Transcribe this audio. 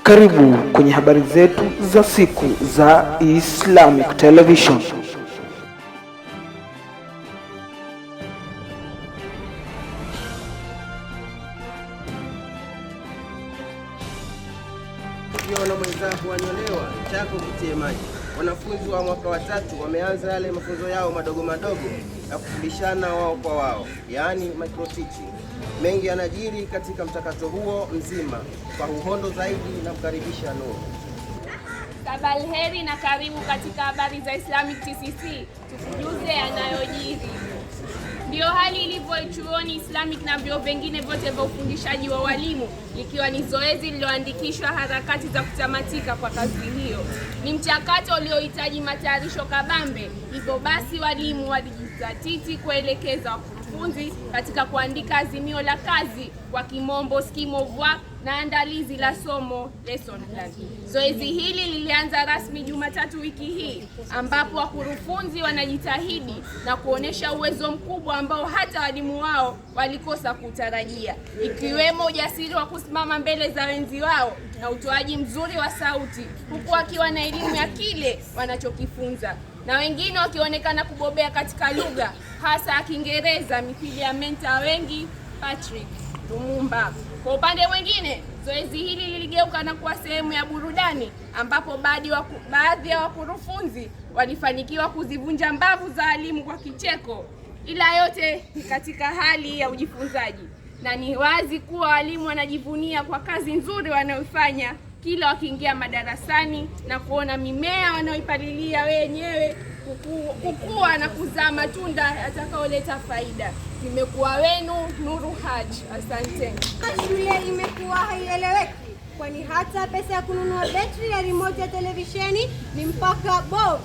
Karibu kwenye habari zetu za siku za Islamic Television. Ukiona mwenzako wanyolewa, chako kitie maji. Wanafunzi wa mwaka wa 3 wameanza yale mafunzo yao madogo madogo ya kufundishana wao kwa wao, yaani micro teaching. Mengi yanajiri katika mchakato huo mzima. Kwa uhondo zaidi na mkaribisha Nuru. Sabalheri na karibu katika habari za Islamic TCC, tukujuze yanayojiri. Ndio hali ilivyo chuoni Islamic na vyuo vingine vyote vya ufundishaji wa walimu, ikiwa ni zoezi lililoandikishwa harakati za kutamatika kwa kazi hiyo. Ni mchakato uliohitaji matayarisho kabambe, hivyo basi walimu walijizatiti kuelekeza wakufunzi katika kuandika azimio la kazi, kwa kimombo scheme of work, na andalizi la somo lesson plan. Zoezi hili lilianza rasmi Jumatatu wiki hii, ambapo wakufunzi wanajitahidi na kuonesha uwezo mkubwa ambao hata walimu wao walikosa kutarajia, ikiwemo ujasiri wa kusimama mbele za wenzi wao na utoaji mzuri wa sauti, huku wakiwa na elimu ya kile wanachokifunza, na wengine wakionekana kubobea katika lugha hasa ya Kiingereza, mithili ya mentor wengi Patrick Lumumba. Kwa upande mwingine, zoezi hili liligeuka na kuwa sehemu ya burudani, ambapo baadhi ya wakufunzi walifanikiwa kuzivunja mbavu za walimu kwa kicheko, ila yote ni katika hali ya ujifunzaji, na ni wazi kuwa walimu wanajivunia kwa kazi nzuri wanayofanya kila wakiingia madarasani na kuona mimea wanaoipalilia wenyewe kukua na kuzaa matunda yatakayoleta faida. Nimekuwa wenu Nuru Haji, asante. Shule imekuwa haieleweki, kwani hata pesa ya kununua betri ya remote ya televisheni ni mpaka bob.